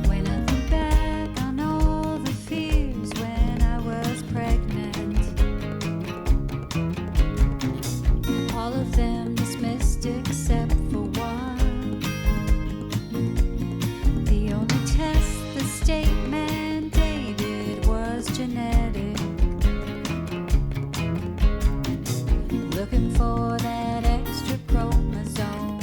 When I think back on all the fears when I was pregnant, all of them dismissed except for one. The only test the state mandated was genetic. Looking for that extra chromosome.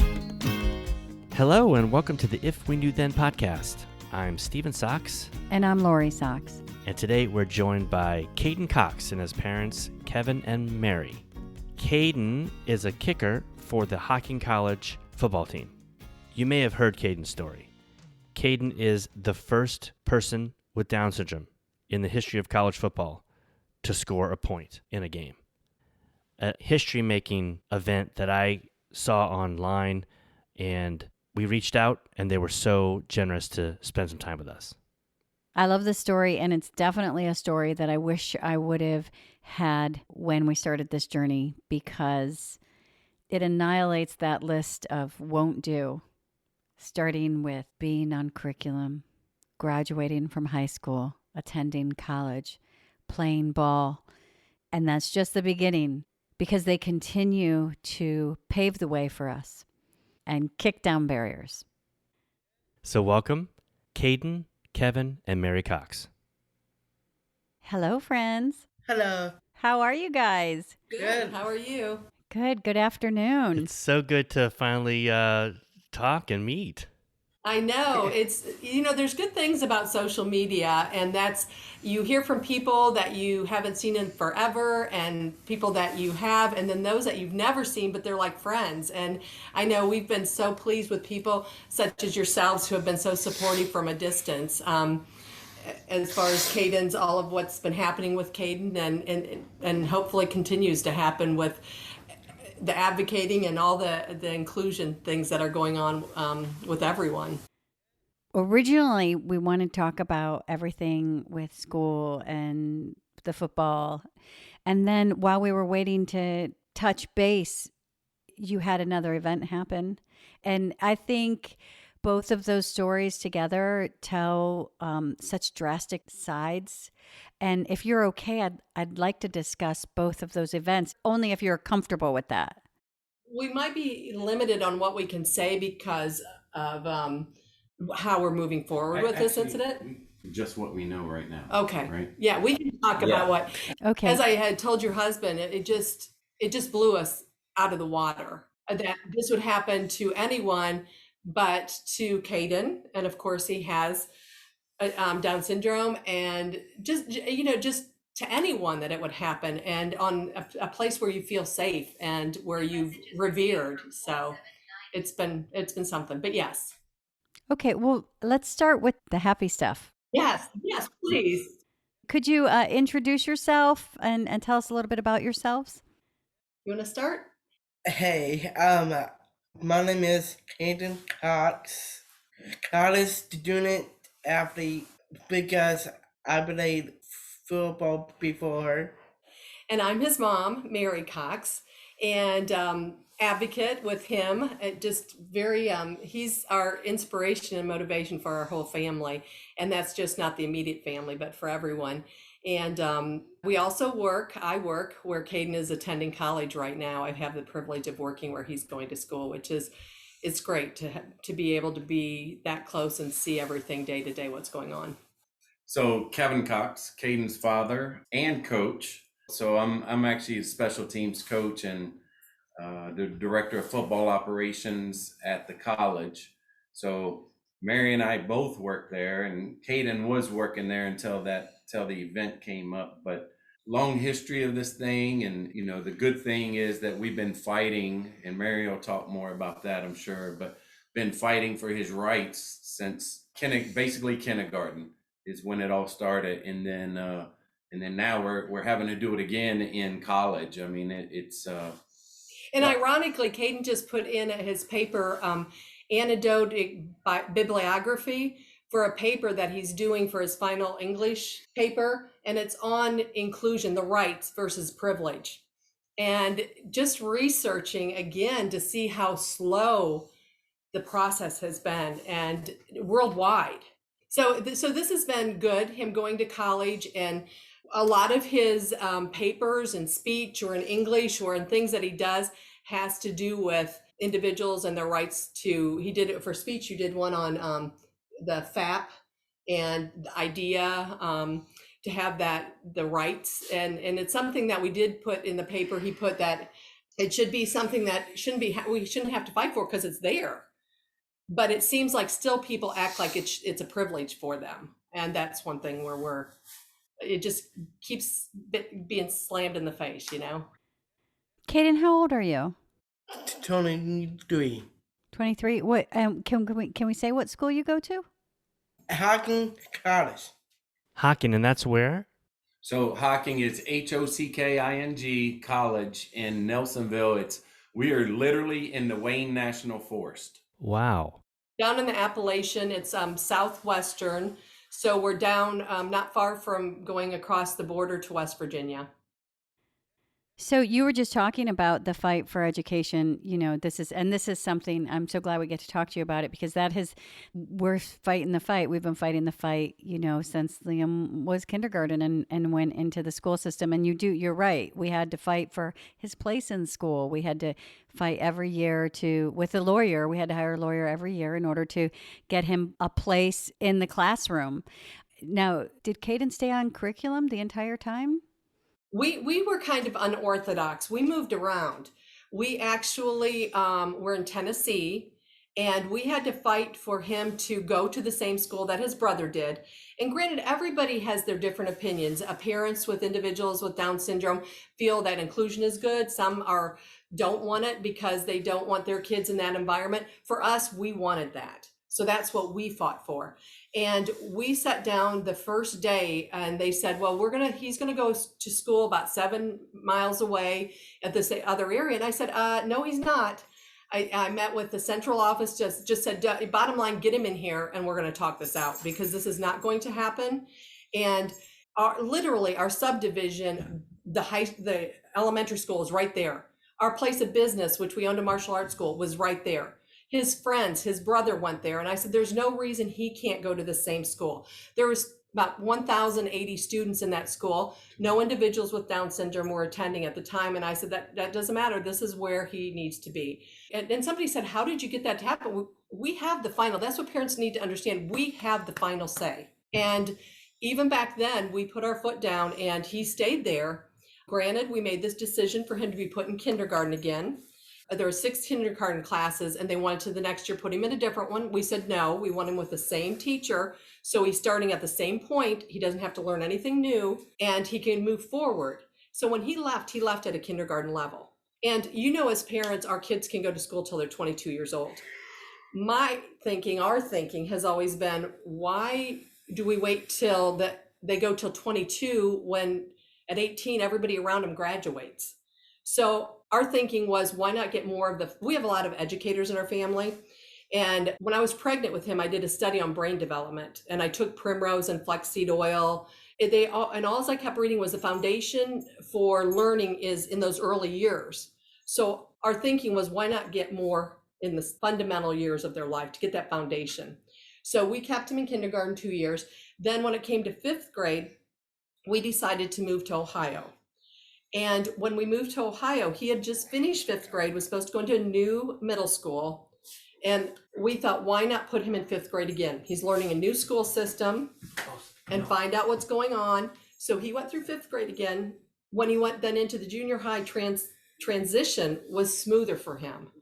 Hello and welcome to the If We Knew Then podcast. I'm Stephen Socks, And I'm Lori Socks. and today we're joined by Caden Cox and his parents, Kevin and Mary. Caden is a kicker for the Caden College football team. You may have heard Caden's story. Caden is the first person with Down syndrome in the history of college football to score a point in a game. A history-making event that I saw online, and we reached out, and they were so generous to spend some time with us. I love this story, and it's definitely a story that I wish I would have had when we started this journey, because it annihilates that list of won't do, starting with being on curriculum, graduating from high school, attending college, playing ball. And that's just the beginning, because they continue to pave the way for us and kick down barriers. So welcome, Caden, Kevin, and Mary Cox. Hello, friends. Hello. How are you guys? Good. How are you? Good afternoon. It's so good to finally talk and meet. I know there's good things about social media, and that's you hear from people that you haven't seen in forever and people that you have, and then those that you've never seen, but they're like friends. And I know we've been so pleased with people such as yourselves who have been so supportive from a distance. As far as Caden's, all of what's been happening with Caden and hopefully continues to happen with the advocating and all the inclusion things that are going on with everyone. Originally, we wanted to talk about everything with school and the football. And then while we were waiting to touch base, you had another event happen. And I think both of those stories together tell such drastic sides. And if you're okay, I'd like to discuss both of those events, only if you're comfortable with that. We might be limited on what we can say because of how we're moving forward with this incident. Just what we know right now. Okay. Right. Yeah, we can talk about what, Okay. as I had told your husband, it just blew us out of the water that this would happen to anyone but to Caden. And of course he has Down syndrome, and just to anyone that it would happen, and on a place where you feel safe and where you've revered. So it's been something, but yes. Okay, well, let's start with the happy stuff. Yes, please. Could you introduce yourself and tell us a little bit about yourselves? You want to start? Hey, my name is Caden Cox, college student athlete, because I played football before. And I'm his mom, Mary Cox, and advocate with him. Just very, he's our inspiration and motivation for our whole family. And that's just not the immediate family, but for everyone. And we also I work where Caden is attending college right now. I have the privilege of working where he's going to school, which is, it's great to be able to be that close and see everything day to day, what's going on. So Kevin Cox, Caden's father and coach. So I'm actually a special teams coach and the director of football operations at the college. So Mary and I both work there, and Caden was working there until the event came up. But long history of this thing, and the good thing is that we've been fighting, and Mary will talk more about that, I'm sure, but been fighting for his rights since basically kindergarten is when it all started, and then now we're having to do it again in college. I mean, it's and ironically, Caden just put in his paper anecdote bibliography for a paper that he's doing for his final English paper, and it's on inclusion, the rights versus privilege. And just researching again to see how slow the process has been, and worldwide. So this has been good, him going to college, and a lot of his papers and speech or in English or in things that he does has to do with individuals and their rights to, he did it for speech. You did one on the FAP and the idea to have that, the rights. And it's something that we did put in the paper. He put that it should be something that we shouldn't have to fight for because it's there. But it seems like still people act like it's a privilege for them. And that's one thing where it just keeps being slammed in the face, you know? Caden, how old are you? 23. 23. What? Can we say what school you go to? Hocking College. Hocking, and that's where? So Hocking is Hocking College in Nelsonville. We are literally in the Wayne National Forest. Wow. Down in the Appalachian, it's southwestern. So we're down not far from going across the border to West Virginia. So you were just talking about the fight for education. You know, this is something I'm so glad we get to talk to you about it, because we're fighting the fight. We've been fighting the fight, you know, since Liam was kindergarten and went into the school system. And you're right. We had to fight for his place in school. We had to fight every year with a lawyer. We had to hire a lawyer every year in order to get him a place in the classroom. Now, did Caden stay on curriculum the entire time? We were kind of unorthodox. We moved around. We actually were in Tennessee, and we had to fight for him to go to the same school that his brother did. And granted, everybody has their different opinions. Parents with individuals with Down syndrome feel that inclusion is good. Some don't want it because they don't want their kids in that environment. For us, we wanted that. So that's what we fought for. And we sat down the first day and they said, well, he's going to go to school about 7 miles away at this other area. And I said, no, he's not. I met with the central office, just said, bottom line, get him in here and we're going to talk this out, because this is not going to happen. And literally our subdivision, the elementary school is right there. Our place of business, which we owned a martial arts school, was right there. His friends, his brother went there. And I said, there's no reason he can't go to the same school. There was about 1,080 students in that school. No individuals with Down syndrome were attending at the time. And I said, that doesn't matter. This is where he needs to be. And somebody said, how did you get that to happen? We have the final. That's what parents need to understand. We have the final say. And even back then, we put our foot down and he stayed there. Granted, we made this decision for him to be put in kindergarten again. There were 6 kindergarten classes and they wanted to the next year put him in a different one. We said, no, we want him with the same teacher. So he's starting at the same point. He doesn't have to learn anything new and he can move forward. So when he left at a kindergarten level. And you know, as parents, our kids can go to school till they're 22 years old. Our thinking has always been, why do we wait till they go till 22 when at 18, everybody around them graduates? So our thinking was, why not get more of we have a lot of educators in our family. And when I was pregnant with him, I did a study on brain development and I took primrose and flaxseed oil. And all I kept reading was the foundation for learning is in those early years. So our thinking was, why not get more in the fundamental years of their life to get that foundation? So we kept him in kindergarten 2 years. Then when it came to 5th grade, we decided to move to Ohio. And when we moved to Ohio, he had just finished 5th grade, was supposed to go into a new middle school. And we thought, why not put him in 5th grade again? He's learning a new school system and find out what's going on. So he went through 5th grade again. When he went then into the junior high, transition was smoother for him.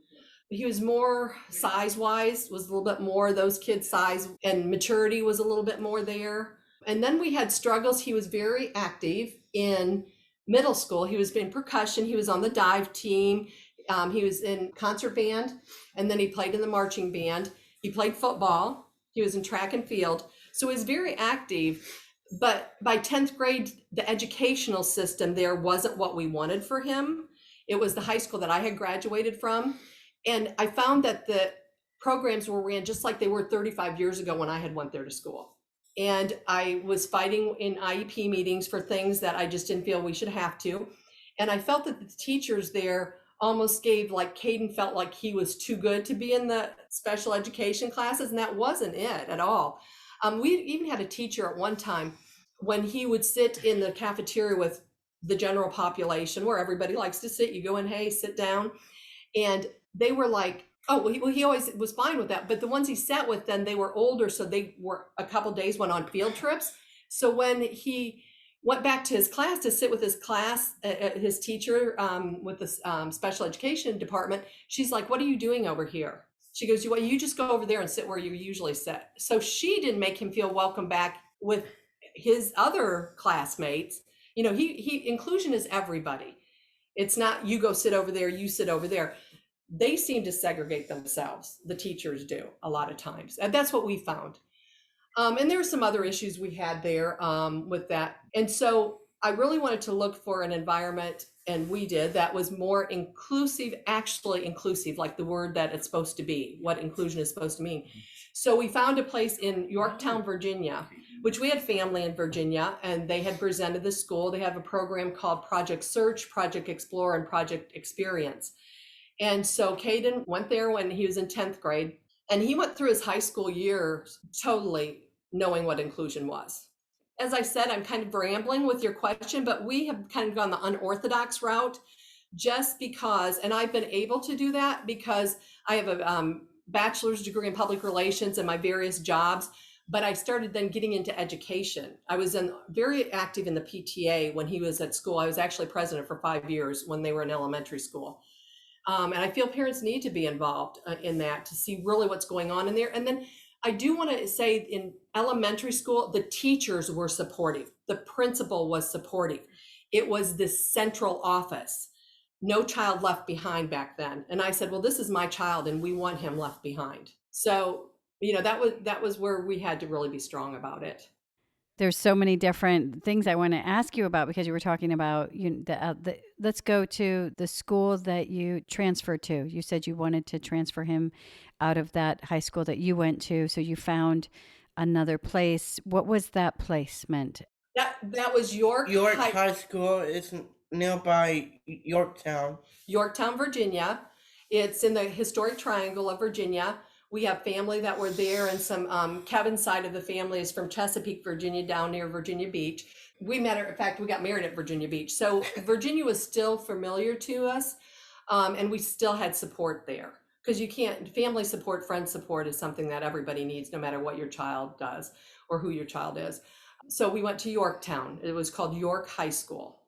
He was more size-wise, was a little bit more, those kids' size and maturity was a little bit more there. And then we had struggles. He was very active in middle school. He was in percussion. He was on the dive team. He was in concert band, and then he played in the marching band. He played football. He was in track and field. So he was very active. But by 10th grade, the educational system there wasn't what we wanted for him. It was the high school that I had graduated from. And I found that the programs were ran just like they were 35 years ago when I had went there to school. And I was fighting in IEP meetings for things that I just didn't feel we should have to. And I felt that the teachers there almost gave, like, Caden felt like he was too good to be in the special education classes, and that wasn't it at all. We even had a teacher at one time when he would sit in the cafeteria with the general population where everybody likes to sit. You go in, hey, sit down. And they were like, oh, well, he always was fine with that. But the ones he sat with, then they were older. So they were a couple days, went on field trips. So when he went back to his class to sit with his class, his teacher with the special education department, she's like, what are you doing over here? She goes, well, you just go over there and sit where you usually sit. So she didn't make him feel welcome back with his other classmates. You know, he inclusion is everybody. It's not you go sit over there, you sit over there. They seem to segregate themselves. The teachers do a lot of times. And that's what we found. And there were some other issues we had there with that. And so I really wanted to look for an environment, and we did, that was more inclusive, actually inclusive, like the word that it's supposed to be, what inclusion is supposed to mean. So we found a place in Yorktown, Virginia, which we had family in Virginia, and they had presented the school. They have a program called Project Search, Project Explore, and Project Experience. And so Caden went there when he was in 10th grade, and he went through his high school years totally knowing what inclusion was. As I said, I'm kind of rambling with your question, but we have kind of gone the unorthodox route just because, and I've been able to do that because I have a bachelor's degree in public relations and my various jobs. But I started then getting into education. I was very active in the PTA when he was at school. I was actually president for 5 years when they were in elementary school. And I feel parents need to be involved in that to see really what's going on in there. And then I do want to say in elementary school, the teachers were supportive. The principal was supportive. It was this central office. No child left behind back then. And I said, well, this is my child and we want him left behind. So, you know, that was where we had to really be strong about it. There's so many different things I want to ask you about because you were talking about let's go to the school that you transferred to. You said you wanted to transfer him out of that high school that you went to. So you found another place. What was that placement? That was York High School. It's nearby Yorktown. Yorktown, Virginia. It's in the historic triangle of Virginia. We have family that were there, and some Kevin's side of the family is from Chesapeake, Virginia, down near Virginia Beach. In fact, we got married at Virginia Beach. So Virginia was still familiar to us, and we still had support there. Because you can't, family support, friend support is something that everybody needs, no matter what your child does or who your child is. So we went to Yorktown. It was called York High School.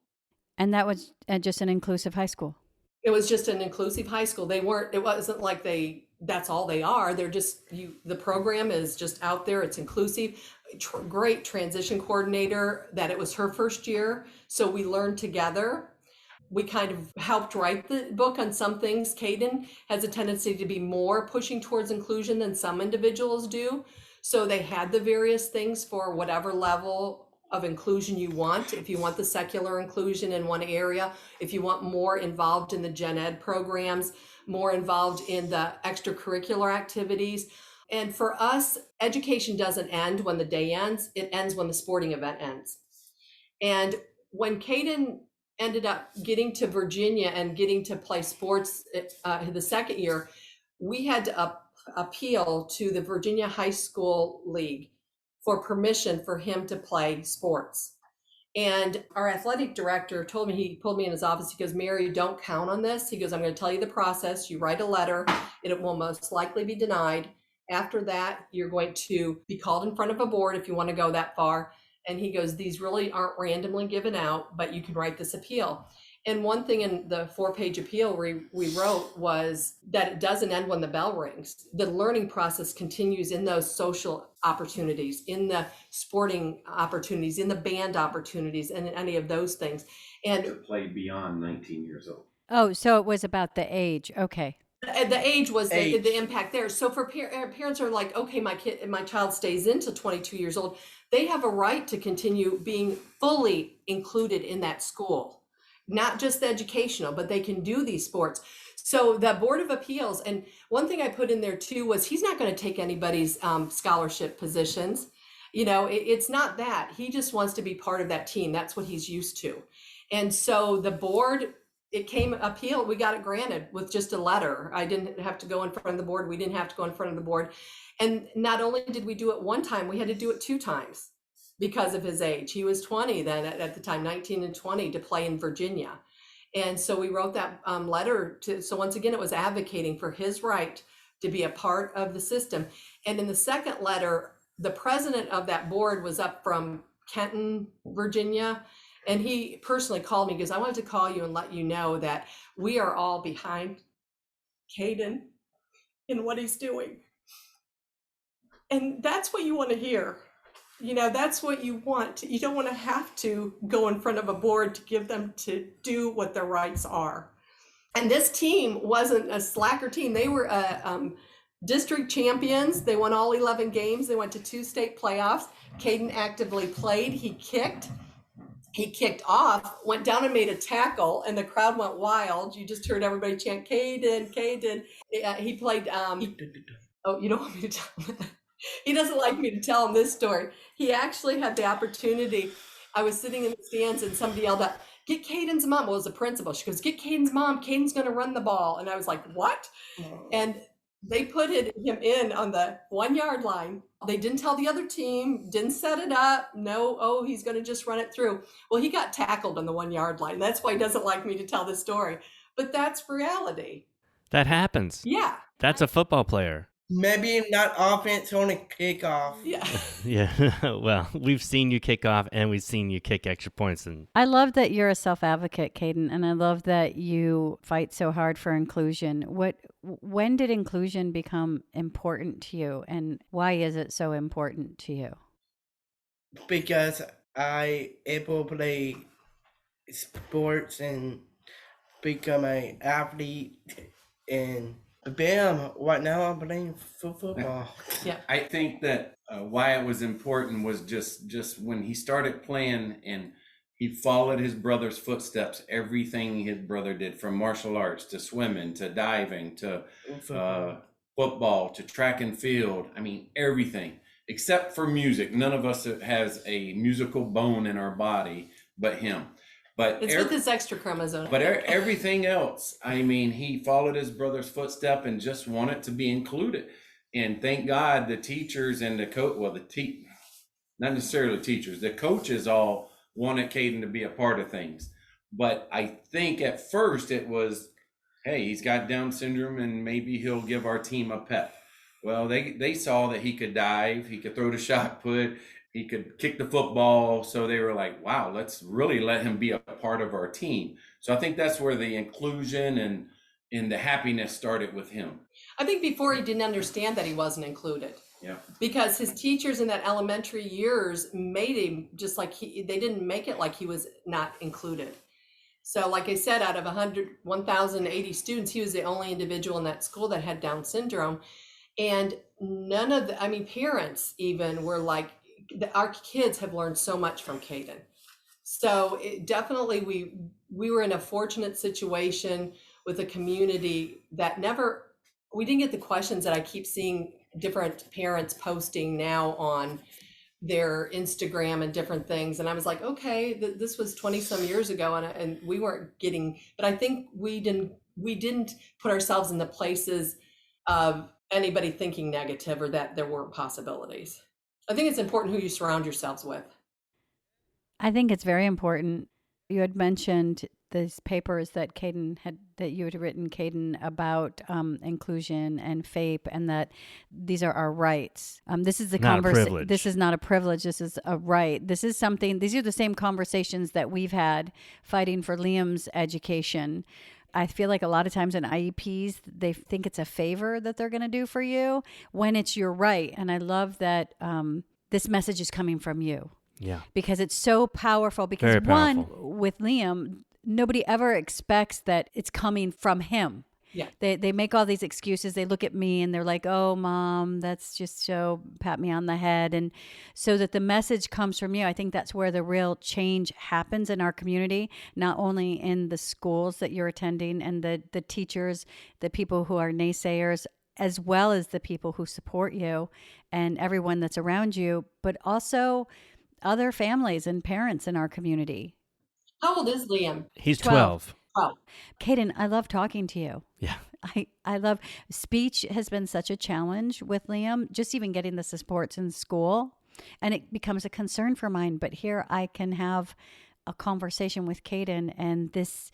And that was just an inclusive high school? It was just an inclusive high school. It wasn't like that's all they are. They're just, the program is just out there. It's inclusive. Great transition coordinator that it was her first year. So we learned together. We kind of helped write the book on some things. Caden has a tendency to be more pushing towards inclusion than some individuals do. So they had the various things for whatever level of inclusion you want. If you want the secular inclusion in one area, if you want more involved in the gen ed programs, more involved in the extracurricular activities. And for us, education doesn't end when the day ends. It ends when the sporting event ends. And when Caden ended up getting to Virginia and getting to play sports the second year, we had to appeal to the Virginia High School League for permission for him to play sports. And our athletic director told me, he pulled me in his office, he goes, Mary, don't count on this. He goes, I'm going to tell you the process. You write a letter, it will most likely be denied. After that, you're going to be called in front of a board if you want to go that far. And he goes, these really aren't randomly given out, but you can write this appeal. And one thing in the 4-page appeal we wrote was that it doesn't end when the bell rings. The learning process continues in those social opportunities, in the sporting opportunities, in the band opportunities, and any of those things. And to play beyond 19 years old. Oh, so it was about the age. Okay. The age was the impact there. So for parents are like, okay, my child stays until 22 years old. They have a right to continue being fully included in that school. Not just the educational, but they can do these sports. So the Board of Appeals, and one thing I put in there too was he's not going to take anybody's scholarship positions. You know, it's not that. He just wants to be part of that team. That's what he's used to. And so the board it came appealed. We got it granted with just a letter. I didn't have to go in front of the board. We didn't have to go in front of the board. And not only did we do it one time, we had to do it 2 times because of his age. He was 20 then at the time, 19 and 20, to play in Virginia. And so we wrote that letter to, so once again, it was advocating for his right to be a part of the system. And in the second letter, the president of that board was up from Kenton, Virginia. And he personally called me because I wanted to call you and let you know that we are all behind Caden in what he's doing. And that's what you want to hear. You know, that's what you want. You don't want to have to go in front of a board to give them to do what their rights are. And this team wasn't a slacker team. They were district champions. They won all 11 games. They went to 2 state playoffs. Caden actively played. He kicked off, went down and made a tackle, and the crowd went wild. You just heard everybody chant, Caden, Caden. He played, oh, you don't want me to tell him? He doesn't like me to tell him this story. He actually had the opportunity. I was sitting in the stands and somebody yelled out, get Caden's mom. Well, it was the principal. She goes, get Caden's mom. Caden's going to run the ball. And I was like, what? And they put him in on the 1-yard line. They didn't tell the other team, didn't set it up. No, oh, he's going to just run it through. Well, he got tackled on the 1-yard line. That's why he doesn't like me to tell this story. But that's reality. That happens. Yeah. That's a football player. Maybe not offense, only kickoff. Yeah. Yeah. Well, we've seen you kick off and we've seen you kick extra points. And I love that you're a self-advocate, Caden, and I love that you fight so hard for inclusion. When did inclusion become important to you, and why is it so important to you? Because I able to play sports and become an athlete, and bam, right now I'm playing football. Yeah. I think that why it was important was just when he started playing and he followed his brother's footsteps, everything his brother did, from martial arts to swimming to diving to football to track and field. I mean, everything except for music. None of us has a musical bone in our body but him. But It's with this extra chromosome. But everything else, I mean, he followed his brother's footstep and just wanted to be included. And thank God the teachers and the coach, well, not necessarily teachers, the coaches all wanted Caden to be a part of things. But I think at first it was, hey, he's got Down syndrome and maybe he'll give our team a pep. Well, they saw that he could dive, he could throw the shot put, he could kick the football. So they were like, wow, let's really let him be a part of our team. So I think that's where the inclusion and the happiness started with him. I think before he didn't understand that he wasn't included. Yeah. Because his teachers in that elementary years made him just like they didn't make it like he was not included. So like I said, out of 1,080 students, he was the only individual in that school that had Down syndrome. And none of parents even were like, our kids have learned so much from Caden. So definitely we were in a fortunate situation with a community that we didn't get the questions that I keep seeing different parents posting now on their Instagram and different things. And I was like, okay, this was 20 some years ago and we weren't getting, but I think we didn't put ourselves in the places of anybody thinking negative or that there weren't possibilities. I think it's important who you surround yourselves with. I think it's very important. You had mentioned these papers that you had written, Caden, about inclusion and FAPE, and that these are our rights. This is This is not a privilege. This is a right. This is something. These are the same conversations that we've had fighting for Liam's education. I feel like a lot of times in IEPs, they think it's a favor that they're going to do for you when it's your right. And I love that this message is coming from you. Yeah. Because it's so powerful. Because Very powerful. One, with Liam, nobody ever expects that it's coming from him. Yeah. They make all these excuses. They look at me and they're like, oh, Mom, that's just so, pat me on the head. And so that the message comes from you, I think that's where the real change happens in our community, not only in the schools that you're attending and the teachers, the people who are naysayers, as well as the people who support you and everyone that's around you, but also other families and parents in our community. How old is Liam? He's 12. Oh, Caden, I love talking to you. Yeah. I love speech has been such a challenge with Liam, just even getting the supports in school. And it becomes a concern for mine. But here I can have a conversation with Caden, and this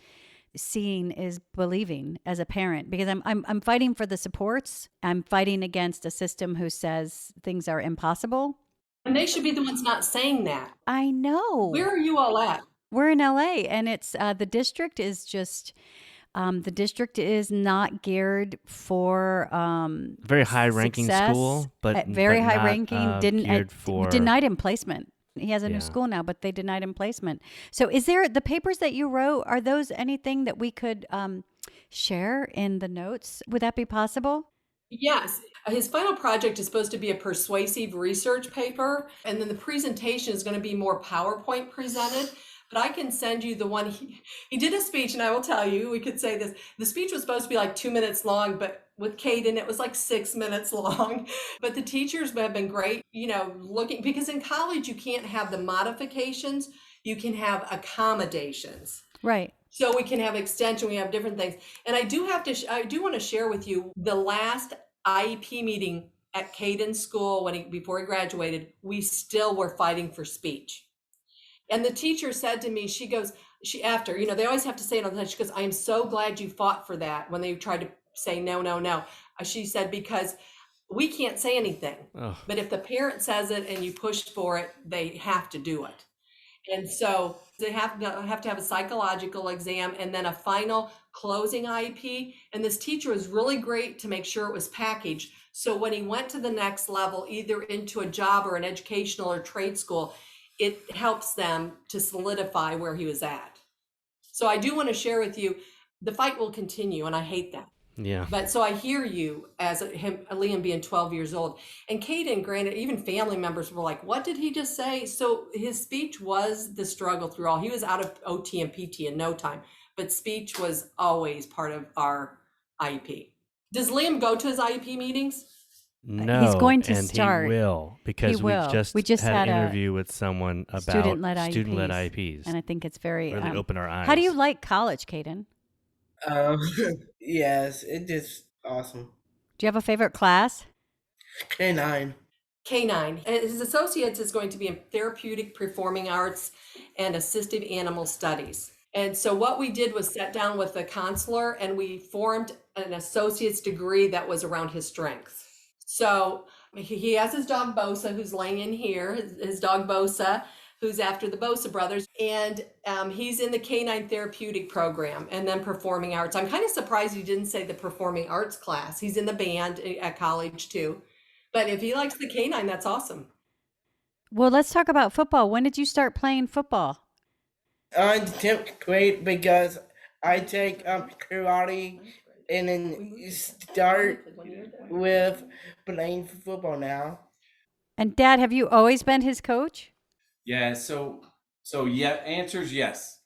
seeing is believing as a parent, because I'm fighting for the supports. I'm fighting against a system who says things are impossible. and they should be the ones not saying that. I know. Where are you all at? We're in LA, and it's the district is just the district is not geared for Very high ranking success, school, but very but high not, ranking. Didn't geared for denied him placement. He has a Yeah. new school now, but they denied him placement. So, is there the papers that you wrote? Are those anything that we could share in the notes? Would that be possible? Yes. His final project is supposed to be a persuasive research paper, and then the presentation is going to be more PowerPoint presented. But I can send you the one he did a speech, and I will tell you, we could say this. The speech was supposed to be like 2 minutes long, but with Caden, it was like 6 minutes long. But the teachers have been great, looking, because in college, you can't have the modifications, you can have accommodations. Right. So we can have extension, we have different things. And I do want to share with you the last IEP meeting at Caden's school before he graduated, we still were fighting for speech. And the teacher said to me, after, they always have to say it all the time. She goes, I am so glad you fought for that when they tried to say no, no, no. She said, because we can't say anything. Ugh. But if the parent says it and you push for it, they have to do it. And so they have to have a psychological exam and then a final closing IEP. And this teacher was really great to make sure it was packaged. So when he went to the next level, either into a job or an educational or trade school, it helps them to solidify where he was at. So I do want to share with you, the fight will continue, and I hate that. Yeah. But so I hear you as Liam being 12 years old. And Caden, granted, even family members were like, what did he just say? So his speech was the struggle through all. He was out of OT and PT in no time, but speech was always part of our IEP. Does Liam go to his IEP meetings? No, He's going to and start. He will, because He will. we just had an a interview with someone about student-led IEPs. And I think it's very Really opened our eyes. How do you like college, Caden? Yes, it is awesome. Do you have a favorite class? K9. K9. His associates is going to be in therapeutic performing arts and assistive animal studies. And so what we did was sat down with the counselor and we formed an associate's degree that was around his strengths. So he has his dog Bosa, who's laying in here, his dog Bosa, who's after the Bosa brothers. And he's in the K9 therapeutic program and then performing arts. I'm kind of surprised he didn't say the performing arts class. He's in the band at college too. But if he likes the K9, that's awesome. Well, let's talk about football. When did you start playing football? I'm 10th grade because I take karate and then start with playing football now. And Dad, have you always been his coach? Yeah, so yeah, answer's yes.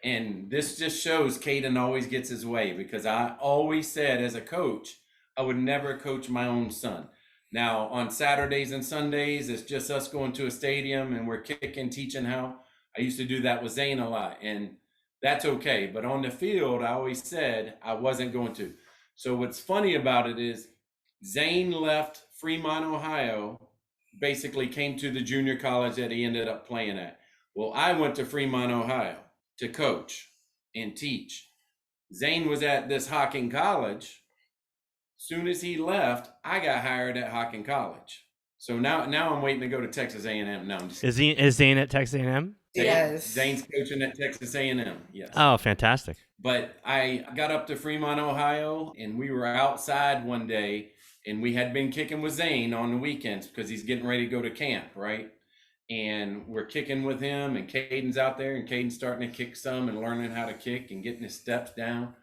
And this just shows Caden always gets his way, because I always said as a coach, I would never coach my own son. Now on Saturdays and Sundays, it's just us going to a stadium and we're kicking, teaching how. I used to do that with Zane a lot, and that's okay. But on the field, I always said I wasn't going to. So what's funny about it is Zane left Fremont, Ohio, basically came to the junior college that he ended up playing at. Well, I went to Fremont, Ohio to coach and teach. Zane was at this Hocking College. Soon as he left, I got hired at Hocking College. So now I'm waiting to go to Texas A&M. No, I'm just Is Zane at Texas A&M? Yes. Zane's coaching at Texas A&M. Yes. Oh, fantastic. But I got up to Fremont, Ohio, and we were outside one day, and we had been kicking with Zane on the weekends because he's getting ready to go to camp, right? And we're kicking with him, and Caden's out there, and Caden's starting to kick some and learning how to kick and getting his steps down.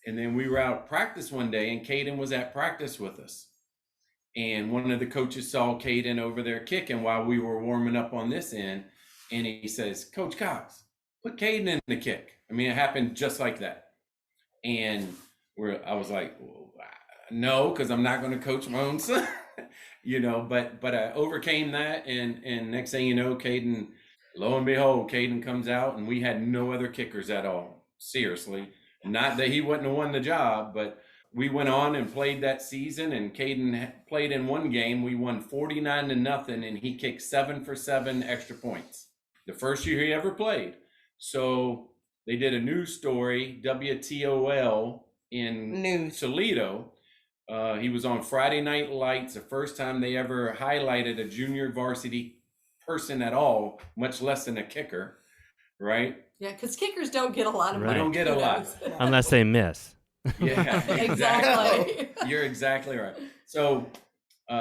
And then we were out at practice one day, and Caden was at practice with us. And one of the coaches saw Caden over there kicking while we were warming up on this end. And he says, Coach Cox, put Caden in the kick. I mean, it happened just like that. And I was like, well, no, because I'm not going to coach my own son, but I overcame that. And next thing you know, Caden, lo and behold, Caden comes out, and we had no other kickers at all. Seriously. Not that he wouldn't have won the job, but we went on and played that season, and Caden played in one game. We won 49-0, and he kicked 7 for 7 extra points. The first year he ever played. So they did a news story, WTOL in Toledo. He was on Friday Night Lights, the first time they ever highlighted a junior varsity person at all, much less than a kicker, right? Yeah, because kickers don't get a lot of Right. money. They don't get a lot. Unless they miss. Yeah, Exactly. You're exactly right. So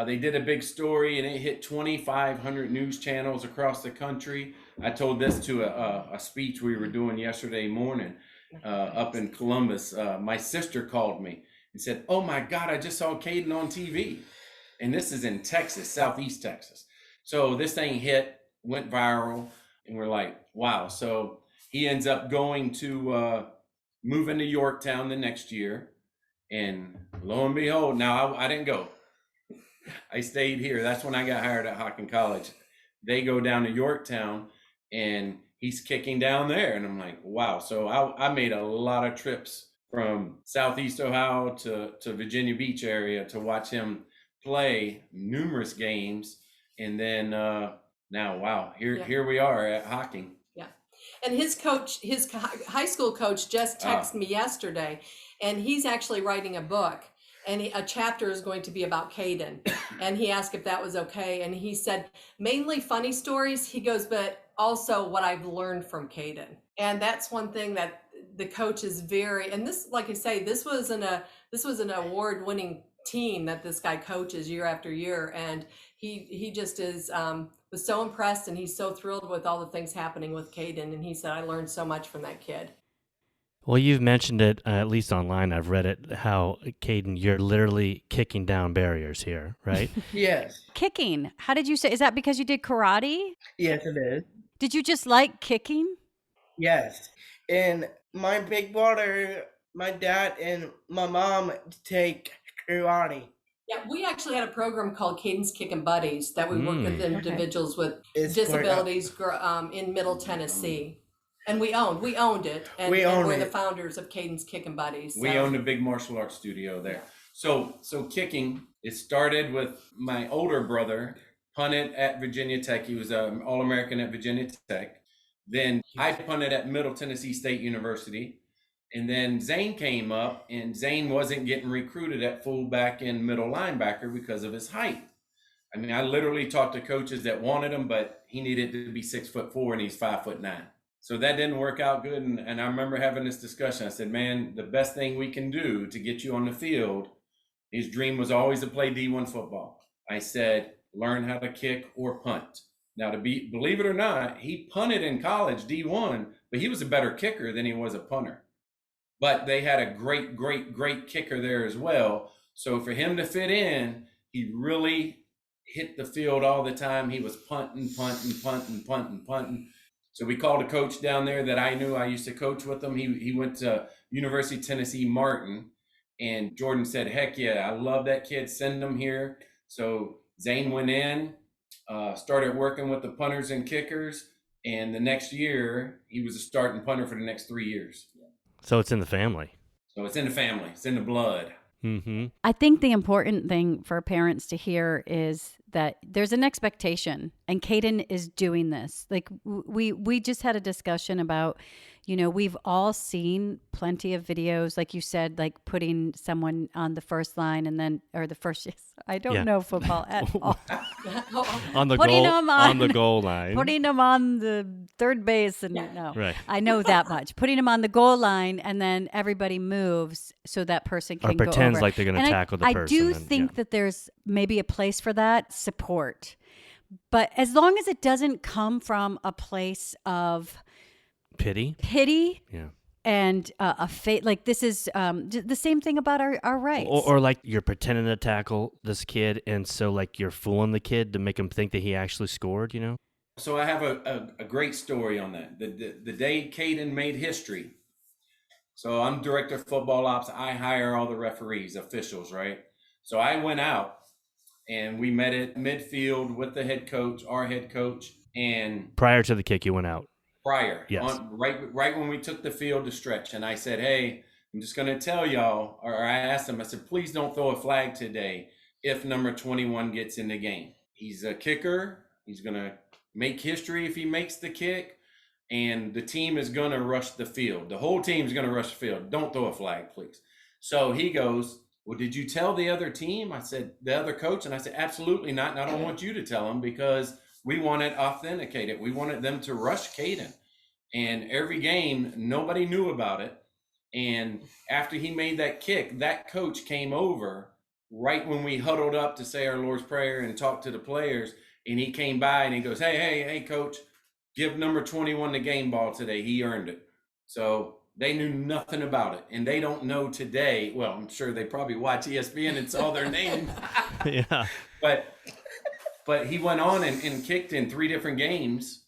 they did a big story, and it hit 2,500 news channels across the country. I told this to a speech we were doing yesterday morning up in Columbus. My sister called me and said, "Oh my God, I just saw Caden on TV." And this is in Texas, Southeast Texas. So this thing went viral, and we're like, wow. So he ends up going to move into Yorktown the next year. And lo and behold, now I didn't go. I stayed here. That's when I got hired at Hocking College. They go down to Yorktown, and he's kicking down there. And I'm like, wow. So I made a lot of trips from Southeast Ohio to Virginia Beach area to watch him play numerous games. And then now, wow, here we are at Hocking. Yeah. And his coach, his high school coach just texted me yesterday, and he's actually writing a book. And a chapter is going to be about Caden. And he asked if that was okay. And he said, mainly funny stories. He goes, but also what I've learned from Caden. And that's one thing that the coach is and this, like I say, this was an award-winning team that this guy coaches year after year. And he just was so impressed, and he's so thrilled with all the things happening with Caden. And he said, I learned so much from that kid. Well, you've mentioned it, at least online. I've read it, how, Caden, you're literally kicking down barriers here, right? Yes. Kicking. How did you say? Is that because you did karate? Yes, it is. Did you just like kicking? Yes. And my big brother, my dad, and my mom take karate. Yeah, we actually had a program called Caden's Kicking Buddies that we work with individuals with It's disabilities in Middle Tennessee. And we owned it. And we're the founders of Caden's Kicking Buddies. So. We owned a big martial arts studio there. So kicking, it started with my older brother, punted at Virginia Tech. He was an All-American at Virginia Tech. Then I punted at Middle Tennessee State University. And then Zane came up, and Zane wasn't getting recruited at fullback and middle linebacker because of his height. I mean, I literally talked to coaches that wanted him, but he needed to be 6'4" and he's 5'9". So that didn't work out good. And I remember having this discussion. I said, man, the best thing we can do to get you on the field, his dream was always to play D1 football. I said, learn how to kick or punt. Now, believe it or not, he punted in college D1, but he was a better kicker than he was a punter. But they had a great, great, great kicker there as well. So for him to fit in, he really hit the field all the time. He was punting. So we called a coach down there that I knew. I used to coach with him. He went to University of Tennessee Martin, and Jordan said, heck yeah, I love that kid. Send him here. So Zane went in, started working with the punters and kickers. And the next year, he was a starting punter for the next 3 years. So it's in the family. So it's in the family. It's in the blood. Mm-hmm. I think the important thing for parents to hear is that there's an expectation, and Caden is doing this. Like we just had a discussion about, we've all seen plenty of videos, like you said, like putting someone on the first line or the first. I don't know football at all. on the goal line, putting them on the third base, and right. I know that much. Putting them on the goal line, and then everybody moves so that person can or pretends go over. like they're going to tackle the person. I do think that there's maybe a place for that support, but as long as it doesn't come from a place of pity, yeah. And a fate, like this is the same thing about our rights. Or like you're pretending to tackle this kid, and so like you're fooling the kid to make him think that he actually scored, So I have a great story on that. The day Caden made history. So I'm director of football ops. I hire all the referees, officials, right? So I went out, and we met at midfield with the head coach, our head coach, and prior to the kick, you went out. Prior, yes. Right when we took the field to stretch, and I said, hey, I'm just going to tell y'all, or I asked him, I said, please don't throw a flag today if number 21 gets in the game. He's a kicker. He's going to make history if he makes the kick. And the team is going to rush the field. The whole team is going to rush the field. Don't throw a flag, please. So he goes, well, did you tell the other team? I said, the other coach? And I said, absolutely not. And I don't want you to tell them because we want it authenticated. We wanted them to rush Caden. And every game, nobody knew about it. And after he made that kick, that coach came over right when we huddled up to say our Lord's Prayer and talk to the players. And he came by and he goes, hey, coach, give number 21 the game ball today. He earned it. So they knew nothing about it. And they don't know today. Well, I'm sure they probably watch ESPN and saw their name. Yeah. But he went on and kicked in 3 different games,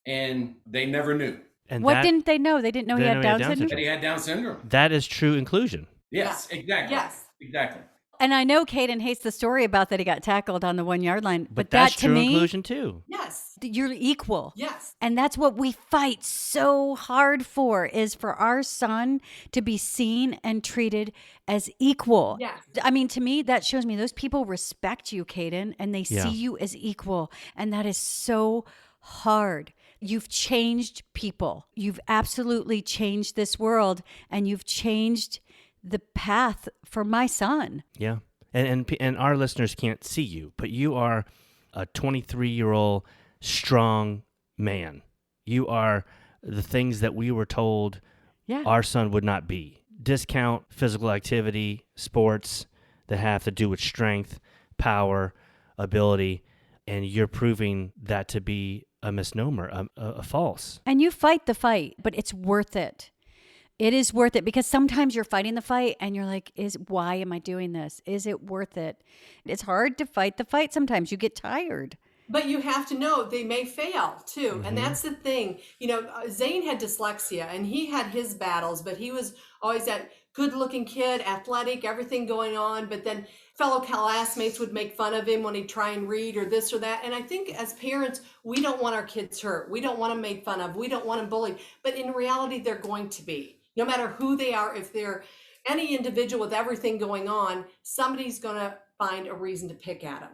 and they never knew. And What didn't they know? They didn't know he had Down syndrome? That he had Down syndrome. That is true inclusion. Yes, exactly. Yes. Exactly. And I know Caden hates the story about that he got tackled on the 1 yard line, but that's that to true me, inclusion too. Yes. you're equal. Yes. And that's what we fight so hard for, is for our son to be seen and treated as equal. Yes. I mean, to me, that shows me those people respect you, Caden, and they Yeah. see you as equal. And that is so hard. You've changed people. You've absolutely changed this world, and you've changed the path for my son. Yeah. And our listeners can't see you, but you are a 23-year-old strong man. You are the things that we were told Yeah. our son would not be. Discount physical activity, sports that have to do with strength, power, ability, and you're proving that to be a misnomer, a false. And you fight the fight, but it's worth it. It is worth it, because sometimes you're fighting the fight and you're like, why am I doing this? Is it worth it? It's hard to fight the fight sometimes. You get tired. But you have to know they may fail too. And that's the thing. You know, Zane had dyslexia and he had his battles, but he was always that good looking kid, athletic, everything going on. But then fellow classmates would make fun of him when he'd try and read or this or that. And I think as parents, we don't want our kids hurt. We don't want them made fun of. We don't want them bullied. But in reality, they're going to be. No matter who they are, if they're any individual with everything going on, somebody's going to find a reason to pick at them.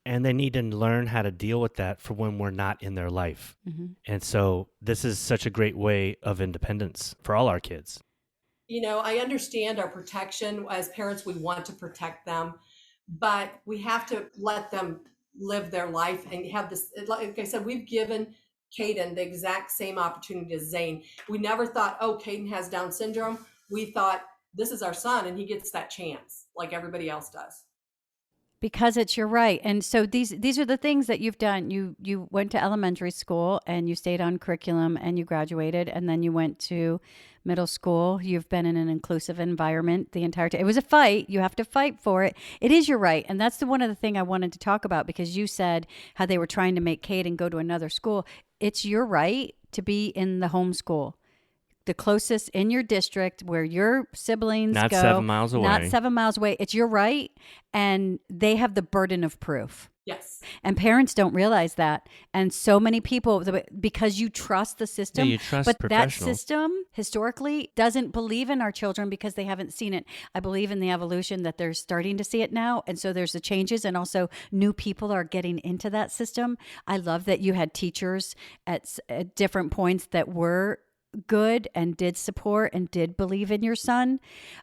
And they need to learn how to deal with that for when we're not in their life. Mm-hmm. And so this is such a great way of independence for all our kids. You know, I understand our protection. As parents, we want to protect them, but we have to let them live their life and have this. Like I said, we've given Caden the exact same opportunity as Zane. We never thought, oh, Caden has Down syndrome. We thought, this is our son and he gets that chance like everybody else does. Because it's your right. And so these are the things that you've done. You went to elementary school and you stayed on curriculum and you graduated, and then you went to middle school. You've been in an inclusive environment the entire time. It was a fight. You have to fight for it. It is your right. And that's one of the things I wanted to talk about, because you said how they were trying to make Caden go to another school. It's your right to be in the home school, the closest in your district where your siblings Not go. 7 miles away. Not 7 miles away. It's your right, and they have the burden of proof. Yes. And parents don't realize that. And so many people, because you trust the system, Yeah, you trust but that professional. system historically doesn't believe in our children because they haven't seen it. I believe in the evolution that they're starting to see it now. And so there's the changes, and also new people are getting into that system. I love that you had teachers at different points that were good and did support and did believe in your son.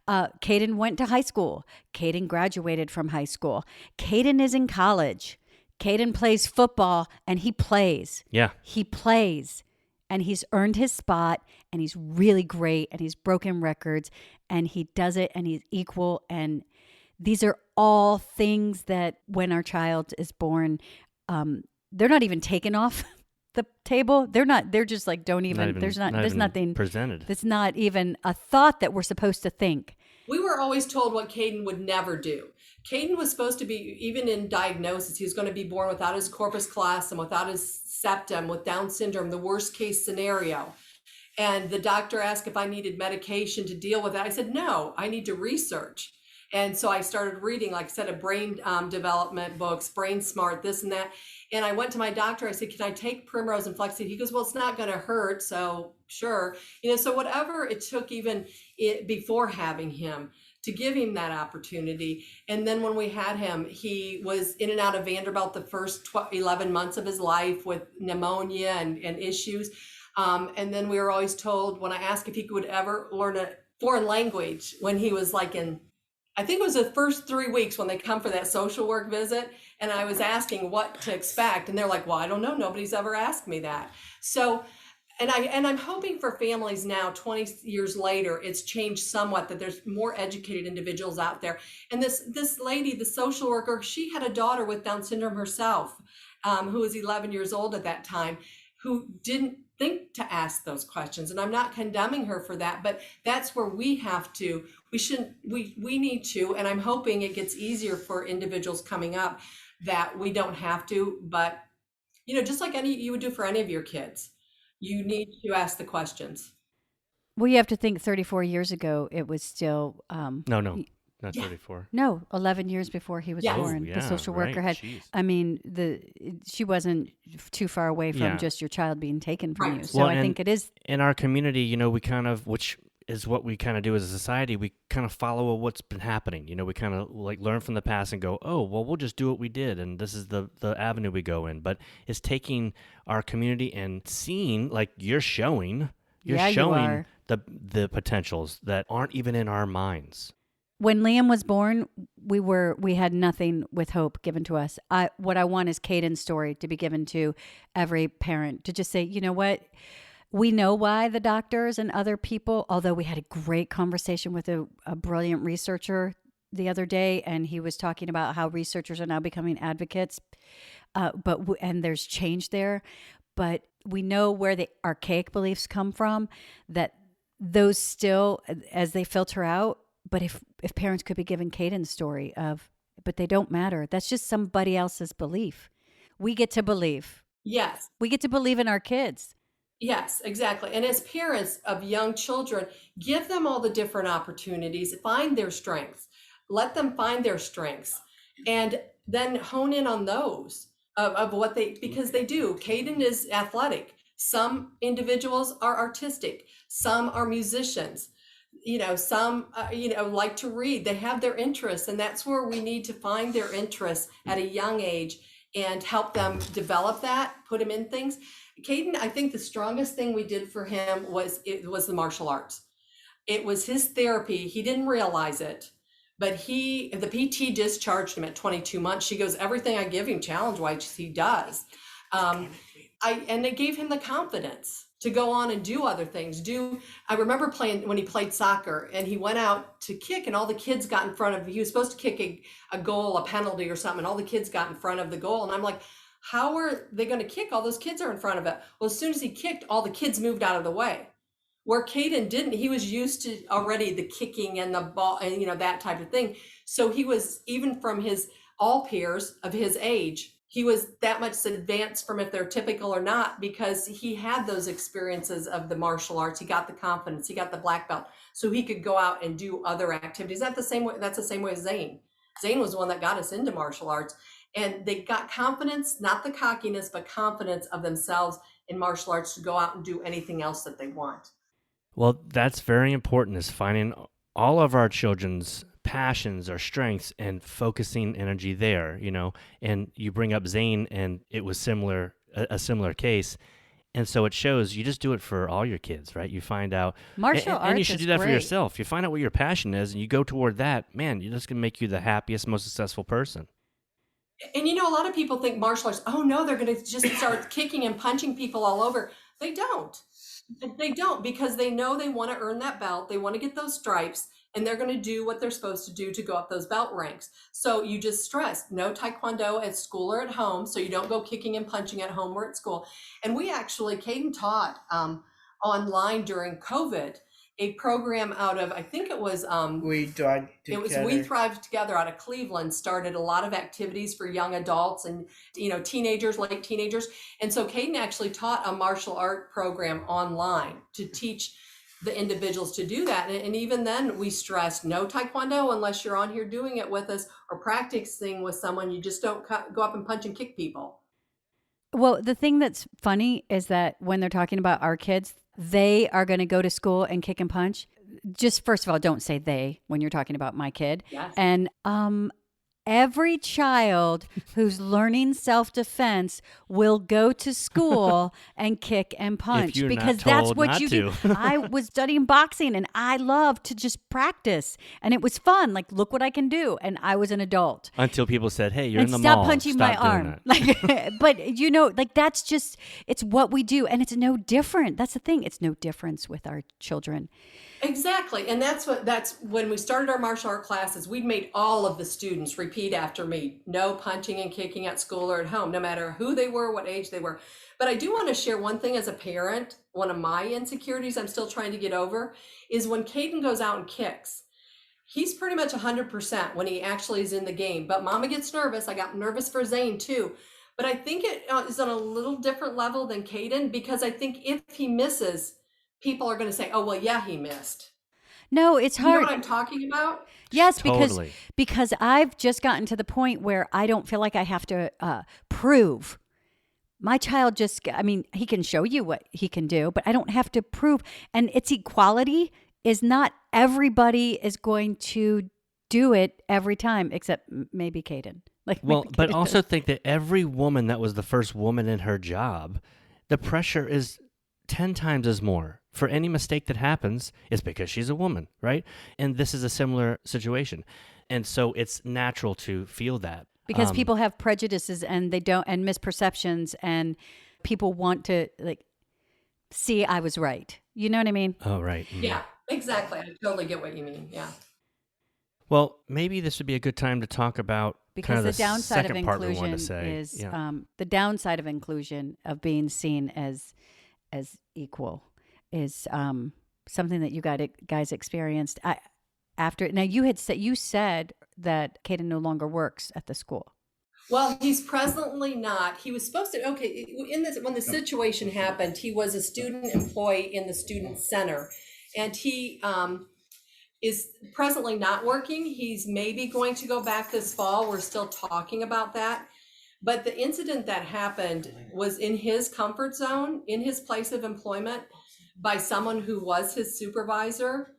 Caden went to high school. Caden graduated from high school. Caden is in college. Caden plays football, and he plays. Yeah. He plays, and he's earned his spot, and he's really great, and he's broken records, and he does it, and he's equal. And these are all things that when our child is born, they're not even taken off the table. They're just like, don't even, there's even nothing presented. That's not even a thought that we're supposed to think. We were always told what Caden would never do. Caden was supposed to be, even in diagnosis, he was going to be born without his corpus callosum, without his septum, with Down syndrome, the worst case scenario. And the doctor asked if I needed medication to deal with it. I said, no, I need to research. And so I started reading, like I said, a brain development books, Brain Smart, this and that. And I went to my doctor. I said, can I take Primrose and Flaxseed? He goes, well, it's not going to hurt. So sure. So whatever it took, even before having him, to give him that opportunity. And then when we had him, he was in and out of Vanderbilt the first 11 months of his life with pneumonia and issues. And then we were always told, when I asked if he could ever learn a foreign language, when he was like I think it was the first 3 weeks when they come for that social work visit. And I was asking what to expect. And they're like, well, I don't know. Nobody's ever asked me that. So, and I'm hoping for families now, 20 years later, it's changed somewhat, that there's more educated individuals out there. And this lady, the social worker, she had a daughter with Down syndrome herself, who was 11 years old at that time, who didn't think to ask those questions. And I'm not condemning her for that, but that's where we need to, and I'm hoping it gets easier for individuals coming up, that we don't have to, but just like you would do for any of your kids, you need to ask the questions. Well, you have to think 34 years ago, it was still... No, not 34. No, 11 years before he was born. The social worker had... Jeez. I mean, she wasn't too far away from just your child being taken from you. So well, I think it is... In our community, we kind of, which is what we kind of do as a society, we kind of follow what's been happening. We kind of like learn from the past and go, oh, well, we'll just do what we did, and this is the avenue we go in. But it's taking our community and seeing, like you're showing the potentials that aren't even in our minds. When Liam was born, we had nothing with hope given to us. What I want is Caden's story to be given to every parent, to just say, you know what? We know why the doctors and other people, although we had a great conversation with a brilliant researcher the other day, and he was talking about how researchers are now becoming advocates, and there's change there. But we know where the archaic beliefs come from, that those still, as they filter out. But if parents could be given Caden's story but they don't matter. That's just somebody else's belief. We get to believe. Yes. We get to believe in our kids. Yes, exactly. And as parents of young children, give them all the different opportunities, find their strengths, let them find their strengths, and then hone in on those of what because they do. Caden is athletic. Some individuals are artistic. Some are musicians. Some, like to read. They have their interests, and that's where we need to find their interests at a young age and help them develop that, put them in things. Caden, I think the strongest thing we did for him was the martial arts. It was his therapy. He didn't realize it, but the PT discharged him at 22 months. She goes, everything I give him challenge-wise, he does. And it gave him the confidence to go on and do other things. I remember when he played soccer and he went out to kick, and all the kids got in front of, he was supposed to kick a goal, a penalty or something, and all the kids got in front of the goal. And I'm like, how are they going to kick? All those kids are in front of it. Well, as soon as he kicked, all the kids moved out of the way. Where Caden didn't, he was used to already the kicking and the ball and, that type of thing. So he was, even from all peers of his age, he was that much advanced from if they're typical or not, because he had those experiences of the martial arts. He got the confidence, he got the black belt, so he could go out and do other activities. That's the same way as Zane. Zane was the one that got us into martial arts, and they got confidence, not the cockiness, but confidence of themselves in martial arts to go out and do anything else that they want. Well, that's very important, is finding all of our children's passions or strengths and focusing energy there, and you bring up Zane, and it was a similar case. And so it shows you just do it for all your kids, right? You find out martial arts, and you should do that great. For yourself. You find out what your passion is and you go toward that, man, you're just going to make you the happiest, most successful person. And a lot of people think martial arts, oh no, they're going to just start kicking and punching people all over. They don't, because they know they want to earn that belt. They want to get those stripes, and they're going to do what they're supposed to do to go up those belt ranks. So you just stress no taekwondo at school or at home. So you don't go kicking and punching at home or at school. And we actually, Caden taught online during COVID, a program out of, I think it was We Thrive Together. It was We Thrive Together out of Cleveland, started a lot of activities for young adults and teenagers, late teenagers. And so Caden actually taught a martial art program online to teach the individuals to do that. And even then we stressed no taekwondo unless you're on here doing it with us or practicing with someone. You just don't go up and punch and kick people. Well, the thing that's funny is that when they're talking about our kids, they are going to go to school and kick and punch. Just first of all, don't say they when you're talking about my kid. Yes. And every child who's learning self-defense will go to school and kick and punch you're because not that's told what not you to. do. I was studying boxing and I love to just practice, and it was fun. Like, look what I can do. And I was an adult. Until people said, "Hey, you're And in the stop mall. punching Stop my doing arm." that." Like, but you know, like that's just, it's what we do, and it's no different. That's the thing. It's no difference with our children. Exactly. And that's when we started our martial art classes, we'd made all of the students repeat after me, no punching and kicking at school or at home, no matter who they were, what age they were. But I do want to share one thing as a parent. One of my insecurities I'm still trying to get over is when Caden goes out and kicks, he's pretty much 100% when he actually is in the game. But mama gets nervous. I got nervous for Zane too. But I think it is on a little different level than Caden, because I think if he misses, people are going to say, "Oh, well, yeah, he missed." No, it's You know hard. what I'm talking about? Yes, Totally. because I've just gotten to the point where I don't feel like I have to prove. My child he can show you what he can do, but I don't have to prove. And it's equality is not everybody is going to do it every time, except maybe Caden. Well, but also think that every woman that was the first woman in her job, the pressure is 10 times as more. For any mistake that happens, it's because she's a woman, right? And this is a similar situation. And so it's natural to feel that. Because people have prejudices and they don't, and misperceptions, and people want to see I was right. You know what I mean? Oh, right. Yeah, exactly. I totally get what you mean. Yeah. Well, maybe this would be a good time to talk about Because kind of the downside of second part we inclusion wanted to say. is Yeah. the downside of inclusion, of being seen as equal, is something that you guys experienced. Now you said that Caden no longer works at the school. Well, he's presently not. He was supposed to. Okay, when the situation happened, he was a student employee in the student center, and he is presently not working. He's maybe going to go back this fall. We're still talking about that. But the incident that happened was in his comfort zone, in his place of employment, by someone who was his supervisor.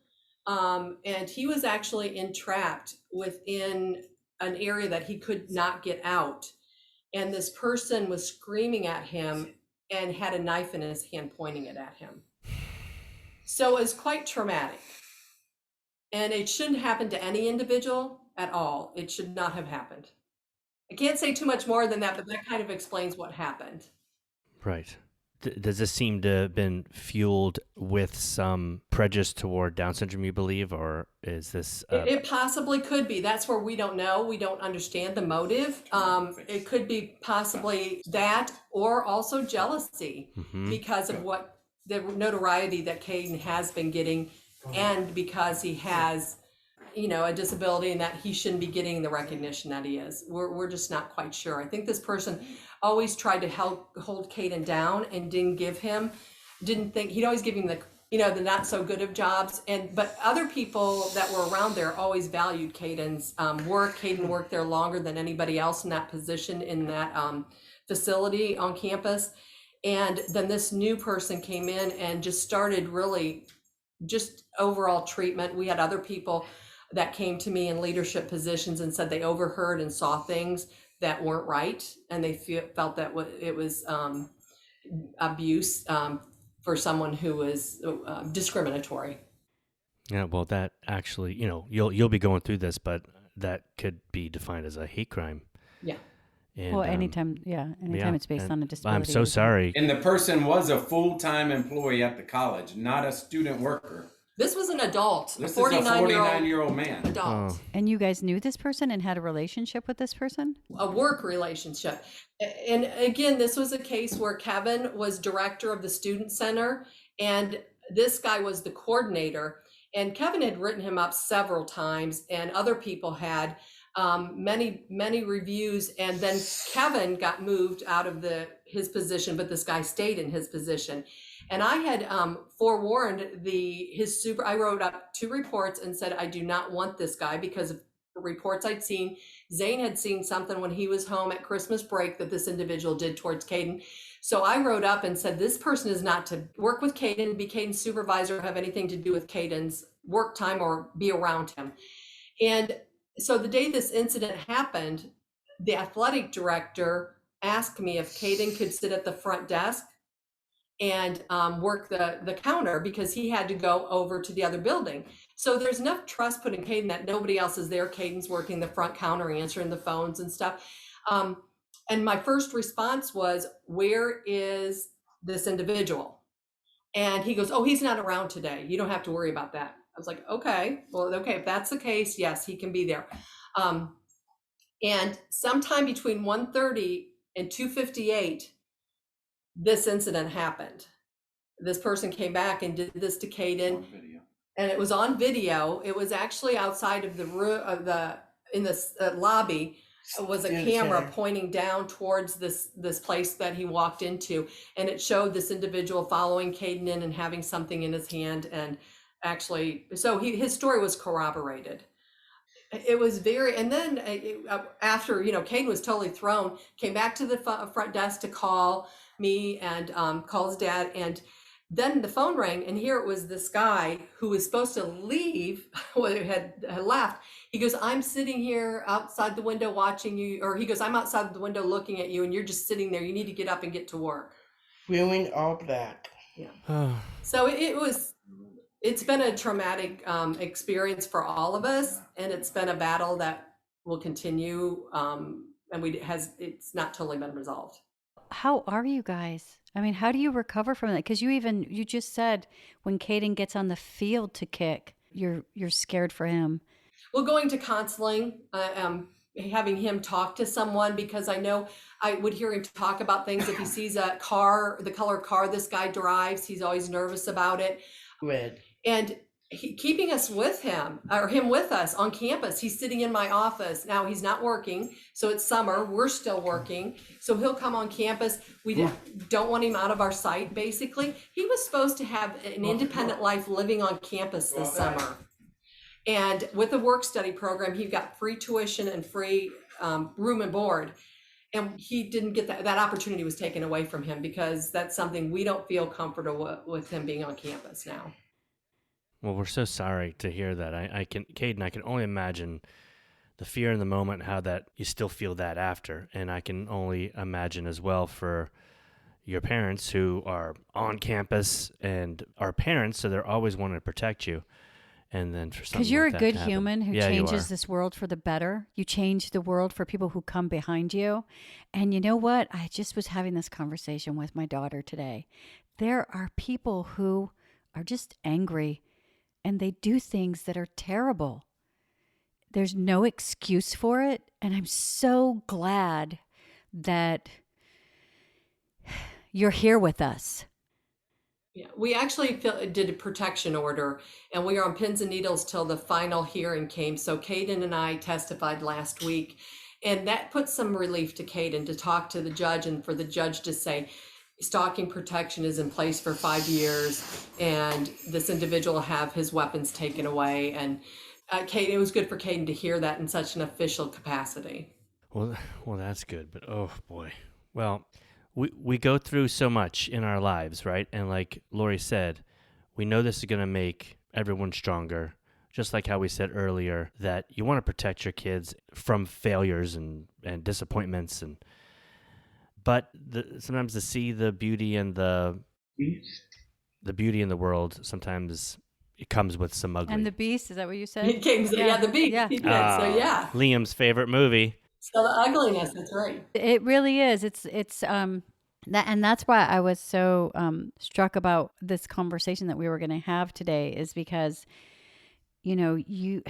And he was actually entrapped within an area that he could not get out. And this person was screaming at him and had a knife in his hand, pointing it at him. So it was quite traumatic. And it shouldn't happen to any individual at all. It should not have happened. I can't say too much more than that, but that kind of explains what happened. Right. Does this seem to have been fueled with some prejudice toward Down syndrome, you believe, or is this... It possibly could be. That's where we don't know. We don't understand the motive. It could be possibly that, or also jealousy because of what the notoriety that Caden has been getting, and because he has, a disability, and that he shouldn't be getting the recognition that he is. We're just not quite sure. I think this person always tried to hold Caden down and didn't think he'd always give him the not so good of jobs. But other people that were around there always valued Caden's work. Caden worked there longer than anybody else in that position in that facility on campus. And then this new person came in and just started really just overall treatment. We had other people that came to me in leadership positions and said they overheard and saw things that weren't right, and they felt that it was abuse for someone who was discriminatory. Yeah, well, that actually, you'll be going through this, but that could be defined as a hate crime. Yeah. And, anytime it's based on a disability. I'm so sorry. And the person was a full-time employee at the college, not a student worker. This was an adult, This a 49-year-old man. adult. Oh. And you guys knew this person and had a relationship with this person? A work relationship. And again, this was a case where Kevin was director of the student center, and this guy was the coordinator. And Kevin had written him up several times, and other people had many reviews. And then Kevin got moved out of his position, but this guy stayed in his position. And I had forewarned his super. I wrote up 2 reports and said, I do not want this guy because of the reports I'd seen. Zane had seen something when he was home at Christmas break that this individual did towards Caden. So I wrote up and said, this person is not to work with Caden, be Caden's supervisor, have anything to do with Caden's work time or be around him. And so the day this incident happened, the athletic director asked me if Caden could sit at the front desk and work the counter because he had to go over to the other building. So there's enough trust put in Caden that nobody else is there. Caden's working the front counter, answering the phones and stuff. And my first response was, where is this individual? And he goes, oh, he's not around today. You don't have to worry about that. I was like, okay, well, okay, if that's the case, yes, he can be there. And sometime between 1:30 and 2:58, this incident happened. This person came back and did this to Caden, and it was on video. It was actually outside of the room, in the lobby. It was a camera pointing down towards this place that he walked into, and it showed this individual following Caden in and having something in his hand, and actually, so his story was corroborated. It was very, and then after, Caden was totally thrown, came back to the front desk to call me and call his dad, and then the phone rang, and here it was this guy who was supposed to leave, had left. He goes, I'm sitting here outside the window watching you, or he goes, I'm outside the window looking at you, and you're just sitting there. You need to get up and get to work. Wearing all black. Yeah. So it's been a traumatic experience for all of us, and it's been a battle that will continue, and it's not totally been resolved. How are you guys? I mean, how do you recover from that? Because you just said when Caden gets on the field to kick, you're scared for him. Well, going to counseling, having him talk to someone, because I know I would hear him talk about things. If he sees a car, the color car this guy drives, he's always nervous about it. Red. And keeping us with him, or him with us on campus. He's sitting in my office. Now he's not working, so it's summer. We're still working. So he'll come on campus. We don't want him out of our sight, basically. He was supposed to have an independent life living on campus this summer. And with the work study program, he got free tuition and free room and board. And he didn't get that opportunity was taken away from him, because that's something we don't feel comfortable with him being on campus now. Well, we're so sorry to hear that. Caden, I can only imagine the fear in the moment, how that you still feel that after. And I can only imagine as well for your parents who are on campus and are parents, so they're always wanting to protect you. And then for something because you're like a that good to happen. human who Yeah, you changes are. this world for the better. You change the world for people who come behind you. And you know what? I just was having this conversation with my daughter today. There are people who are just angry, and they do things that are terrible. There's no excuse for it. And I'm so glad that you're here with us. Yeah, we actually did a protection order, and we are on pins and needles till the final hearing came. So Caden and I testified last week, and that put some relief to Caden to talk to the judge, and for the judge to say, stalking protection is in place for 5 years, and this individual will have his weapons taken away. And Caden, it was good for Caden to hear that in such an official capacity. Well, that's good. But oh boy. Well, we go through so much in our lives, right? And like Lori said, we know this is going to make everyone stronger. Just like how we said earlier, that you want to protect your kids from failures and disappointments, but sometimes to see the beauty and the beauty in the world, sometimes it comes with some ugly. And the Beast, is that what you said? It came, yeah, the beat. Yeah. He did, so yeah. Liam's favorite movie. So the ugliness, that's right. It really is. It's that, and that's why I was so struck about this conversation that we were going to have today, is because, you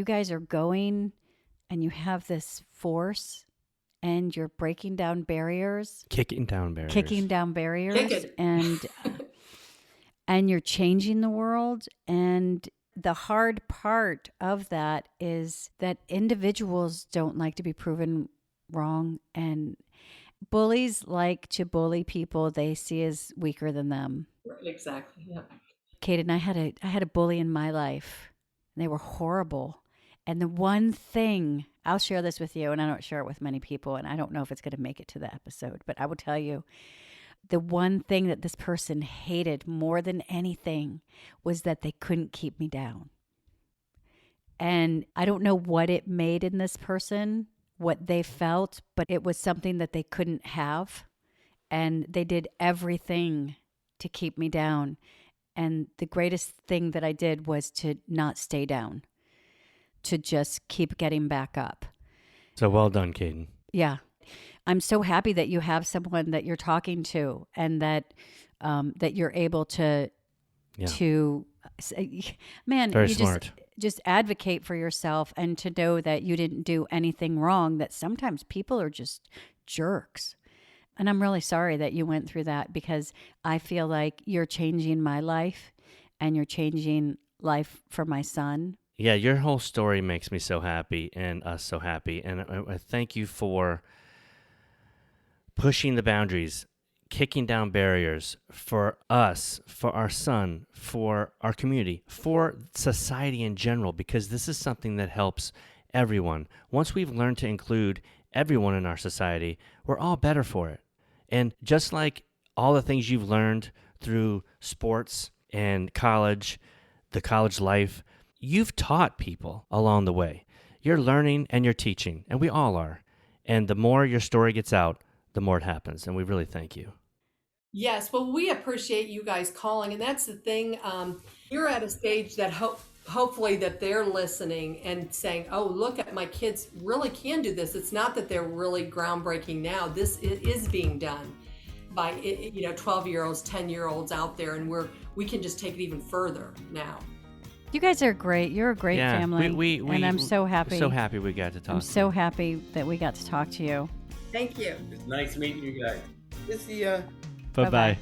guys are going and you have this force, and you're breaking down barriers, Kicking down barriers. Kick it. and you're changing the world. And the hard part of that is that individuals don't like to be proven wrong, and bullies like to bully people they see as weaker than them. Exactly. Yeah. Caden, I had a bully in my life. And they were horrible. And the one thing, I'll share this with you, and I don't share it with many people, and I don't know if it's going to make it to the episode, but I will tell you, the one thing that this person hated more than anything was that they couldn't keep me down. And I don't know what it made in this person, what they felt, but it was something that they couldn't have. And they did everything to keep me down. And the greatest thing that I did was to not stay down, to just keep getting back up. So well done, Caden. Yeah. I'm so happy that you have someone that you're talking to and that that you're able to man, Very you smart. Just advocate for yourself and to know that you didn't do anything wrong, that sometimes people are just jerks. And I'm really sorry that you went through that, because I feel like you're changing my life and you're changing life for my son. Yeah, your whole story makes me so happy and us so happy. And I thank you for pushing the boundaries, kicking down barriers for us, for our son, for our community, for society in general, because this is something that helps everyone. Once we've learned to include everyone in our society, we're all better for it. And just like all the things you've learned through sports and college, the college life, you've taught people along the way. You're learning and you're teaching, and we all are. And the more your story gets out, the more it happens. And we really thank you. Yes, well, we appreciate you guys calling, and that's the thing. You're at a stage that hopefully that they're listening and saying, "Oh, look at my kids really can do this." It's not that they're really groundbreaking now. This is being done by 12-year-olds, 10-year-olds out there, and we can just take it even further now. You guys are great. You're a great family, and I'm so happy. So happy we got to talk. I'm so happy that we got to talk to you. Thank you. It's nice meeting you guys. Good to see ya. Bye-bye.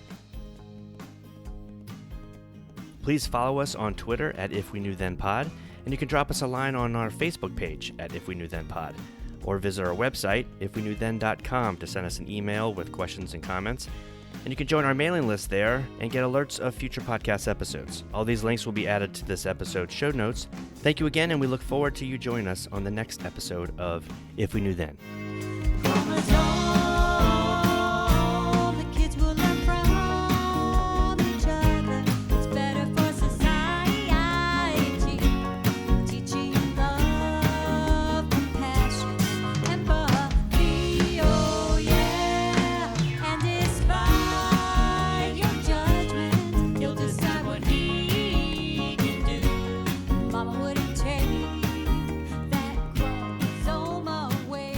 Please follow us on Twitter at If We Knew Then Pod, and you can drop us a line on our Facebook page at If We Knew Then Pod, or visit our website, ifweknewthen.com, to send us an email with questions and comments. And you can join our mailing list there and get alerts of future podcast episodes. All these links will be added to this episode's show notes. Thank you again, and we look forward to you joining us on the next episode of If We Knew Then. The kids will learn from each other. It's better for society. Teaching love, compassion, empathy. Oh yeah. And despite your judgment, he'll decide what he can do. Mama wouldn't take that chromosome away.